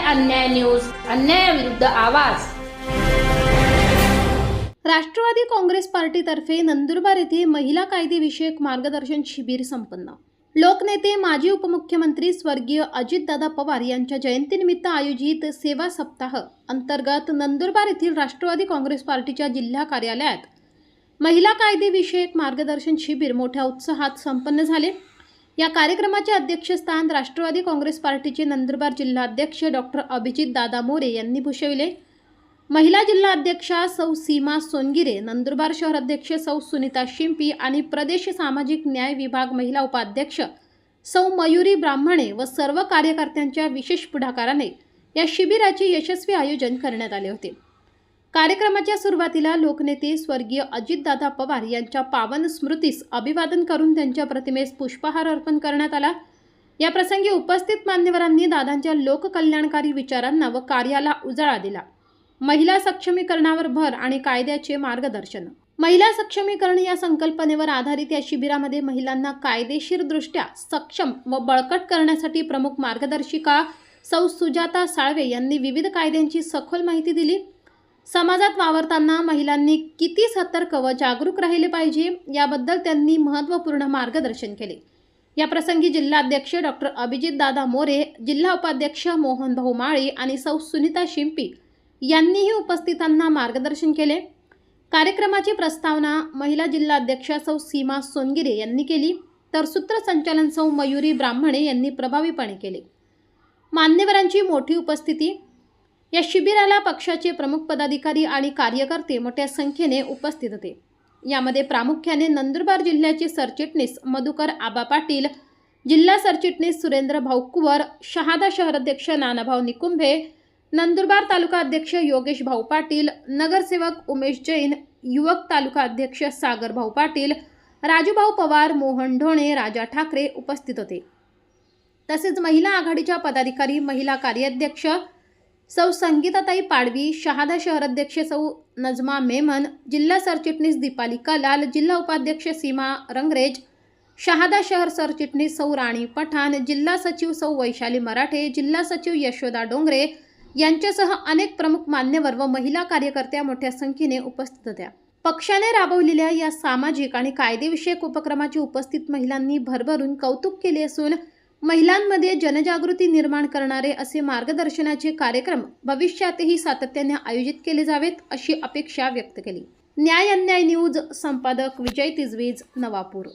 अन्याय न्यूज, अन्यायाविरुद्ध आवाज। राष्ट्रवादी काँग्रेस पार्टीतर्फे नंदुरबार येथे महिला कायदेविषयक मार्गदर्शन शिबिर संपन्न। लोकनेते माजी उपमुख्यमंत्री स्वर्गीय अजितदादा पवार यांच्या जयंतीनिमित्त आयोजित सेवा सप्ताह अंतर्गत नंदुरबार येथील राष्ट्रवादी काँग्रेस पार्टीच्या जिल्हा कार्यालयात महिला कायदेविषयक मार्गदर्शन शिबिर मोठ्या उत्साहात संपन्न झाले। या कार्यक्रमाचे अध्यक्षस्थान राष्ट्रवादी काँग्रेस पार्टीचे नंदुरबार जिल्हाध्यक्ष डॉक्टर अभिजित दादा मोरे यांनी भूषविले। महिला जिल्हा अध्यक्षा सौ सीमा सोनगिरे, नंदुरबार शहर अध्यक्ष सौ सुनीता शिंपी आणि प्रदेश सामाजिक न्याय विभाग महिला उपाध्यक्ष सौ मयुरी ब्राह्मणे व सर्व कार्यकर्त्यांच्या विशेष पुढाकाराने या शिबिराचे यशस्वी आयोजन करण्यात आले होते। कार्यक्रमाच्या सुरुवातीला लोकनेते स्वर्गीय अजितदादा पवार यांच्या पावन स्मृतीस अभिवादन करून त्यांच्या प्रतिमेस पुष्पहार अर्पण करण्यात आला। या प्रसंगी उपस्थित मान्यवरांनी दादांच्या लोककल्याणकारी विचारांना व कार्याला उजाळा दिला। महिला सक्षमीकरणावर भर आणि कायद्याचे मार्गदर्शन। महिला सक्षमीकरण या संकल्पनेवर आधारित या शिबिरामध्ये महिलांना कायदेशीरदृष्ट्या सक्षम व बळकट करण्यासाठी प्रमुख मार्गदर्शिका सौ सुजाता साळवे यांनी विविध कायद्यांची सखोल माहिती दिली। समाजात वावरताना महिलांनी किती सतर्क व जागरूक राहिले पाहिजे याबद्दल त्यांनी महत्त्वपूर्ण मार्गदर्शन केले। या प्रसंगी जिल्हाध्यक्ष डॉक्टर अभिजित दादा मोरे, जिल्हा उपाध्यक्ष मोहन भाऊ माळी आणि सौ सुनीता शिंपी यांनीही उपस्थितांना मार्गदर्शन केले। कार्यक्रमाची प्रस्तावना महिला जिल्हाध्यक्ष सौ सीमा सोनगिरे यांनी केली, तर सूत्रसंचालन सौ मयुरी ब्राह्मणे यांनी प्रभावीपणे केले। मान्यवरांची मोठी उपस्थिती। या शिबिराला पक्षाचे प्रमुख पदाधिकारी आणि कार्यकर्ते मोठ्या संख्येने उपस्थित होते। यामध्ये प्रामुख्याने नंदुरबार जिल्ह्याचे सरचिटणीस मधुकर आबा पाटील, जिल्हा सरचिटणीस सुरेंद्र भाऊ कुवर, शहादा शहराध्यक्ष नानाभाऊ निकुंभे, नंदुरबार तालुका अध्यक्ष योगेश भाऊ पाटील, नगरसेवक उमेश जैन, युवक तालुका अध्यक्ष सागर भाऊ पाटील, राजूभाऊ पवार, मोहन ढोणे, राजा ठाकरे उपस्थित होते। तसेच महिला आघाडीच्या पदाधिकारी, महिला कार्याध्यक्ष सौ संगीताताई पाडवी, शहादा शहराध्यक्ष सौ नजमा मेमन, जिल्हा सरचिटणीस दीपाली कलाल, जिल्हा उपाध्यक्ष सीमा रंगरेज, शहादा शहर सरचिटणीस सौ राणी पठाण, जिल्हा सचिव सौ वैशाली मराठे, जिल्हा सचिव यशोदा डोंगरे यांच्यासह अनेक प्रमुख मान्यवर व महिला कार्यकर्त्या मोठ्या संख्येने उपस्थित होत्या। पक्षाने राबवलेल्या या सामाजिक आणि कायदेविषयक उपक्रमाचे उपस्थित महिलांनी भरभरून कौतुक केले असून महिलांमध्ये जनजागृती निर्माण करणारे असे मार्गदर्शनाचे कार्यक्रम भविष्यातही सातत्याने आयोजित केले जावेत अशी अपेक्षा व्यक्त केली। न्याय अन्याय न्यूज संपादक विजय तिजवीज, नवापूर।